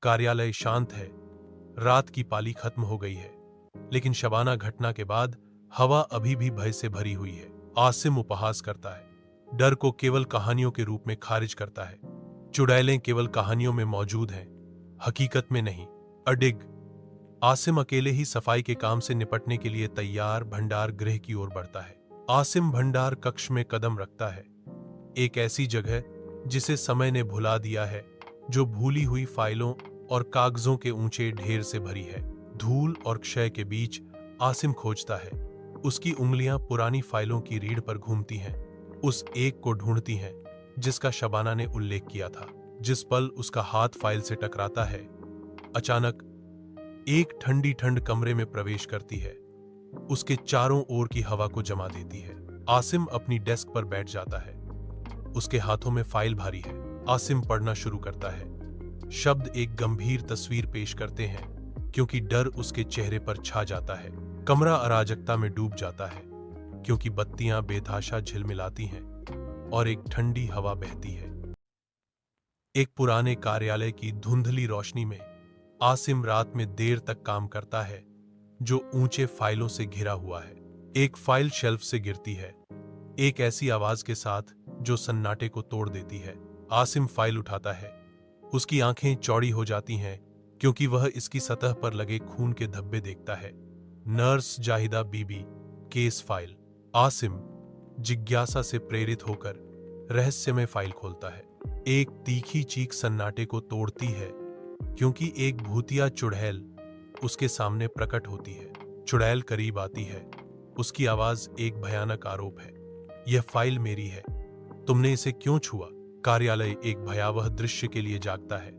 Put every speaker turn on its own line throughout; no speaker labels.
कार्यालय शांत है। रात की पाली खत्म हो गई है, लेकिन शबाना घटना के बाद हवा अभी भी भय से भरी हुई है। आसिम उपहास करता है, डर को केवल कहानियों के रूप में खारिज करता है। चुड़ैलें केवल कहानियों में मौजूद हैं, हकीकत में नहीं। अडिग। आसिम अकेले ही सफाई के काम से निपटने के लिए तैयार भंडार गृह की ओर बढ़ता है। आसिम भंडार कक्ष में कदम रखता है, एक ऐसी जगह जिसे समय ने भुला दिया है, जो भूली हुई फाइलों और कागजों के ऊंचे ढेर से भरी है। धूल और क्षय के बीच आसिम खोजता है। उसकी उंगलियां पुरानी फाइलों की रीढ़ पर घूमती हैं, उस एक को ढूंढती हैं जिसका शबाना ने उल्लेख किया था। जिस पल उसका हाथ फाइल से टकराता है, अचानक एक ठंडी ठंड कमरे में प्रवेश करती है, उसके चारों ओर की हवा को जमा देती है। आसिम अपनी डेस्क पर बैठ जाता है, उसके हाथों में फाइल भारी है। आसिम पढ़ना शुरू करता है। शब्द एक गंभीर तस्वीर पेश करते हैं, क्योंकि डर उसके चेहरे पर छा जाता है। कमरा अराजकता में डूब जाता है, क्योंकि बत्तियां बेतहाशा झिलमिलाती हैं और एक ठंडी हवा बहती है। एक पुराने कार्यालय की धुंधली रोशनी में आसिम रात में देर तक काम करता है, जो ऊंचे फाइलों से घिरा हुआ है। एक फाइल शेल्फ से गिरती है, एक ऐसी आवाज के साथ जो सन्नाटे को तोड़ देती है। आसिम फाइल उठाता है, उसकी आंखें चौड़ी हो जाती हैं, क्योंकि वह इसकी सतह पर लगे खून के धब्बे देखता है। नर्स जाहिदा बीबी केस फाइल। आसिम जिज्ञासा से प्रेरित होकर रहस्यमय फाइल खोलता है। एक तीखी चीख सन्नाटे को तोड़ती है, क्योंकि एक भूतिया चुड़ैल उसके सामने प्रकट होती है। चुड़ैल करीब आती है, उसकी आवाज एक भयानक आरोप है, यह फाइल मेरी है, तुमने इसे क्यों छुआ? कार्यालय एक भयावह दृश्य के लिए जागता है।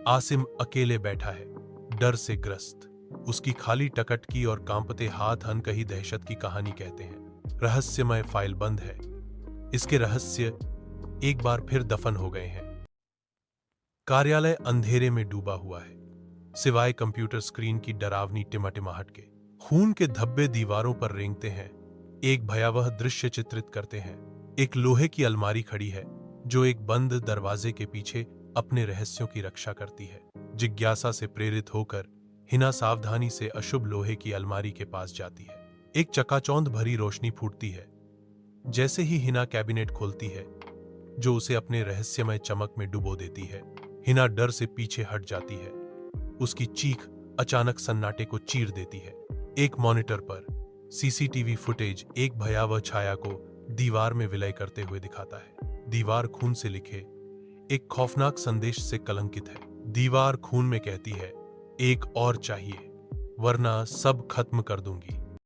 आसिम अकेले बैठा है, डर से ग्रस्त। उसकी खाली टकटकी और कांपते हाथ अनकही दहशत की कहानी कहते हैं। रहस्यमय फाइल बंद है, इसके रहस्य एक बार फिर दफन हो गए हैं। कार्यालय अंधेरे में डूबा हुआ है, सिवाय कंप्यूटर स्क्रीन की डरावनी टिमटिमाहट के। खून के धब्बे दीवारों पर रेंगते हैं, एक भयावह दृश्य चित्रित करते हैं। एक लोहे की अलमारी खड़ी है, जो एक बंद दरवाजे के पीछे अपने रहस्यों की रक्षा करती है। जिज्ञासा से प्रेरित होकर हिना सावधानी से अशुभ लोहे की अलमारी के पास जाती है। एक चकाचौंध भरी रोशनी फूटती है। जैसे ही हिना कैबिनेट खोलती है, जो उसे अपने रहस्यमय चमक में डुबो देती है, हिना डर से पीछे हट जाती है। उसकी चीख अचानक सन्नाटे को चीर देती है। एक मॉनिटर पर सीसीटीवी फुटेज एक भयावह छाया को दीवार में विलय करते हुए दिखाता है। दीवार खून से लिखे एक खौफनाक संदेश से कलंकित है। दीवार खून में कहती है, एक और चाहिए, वरना सब खत्म कर दूंगी।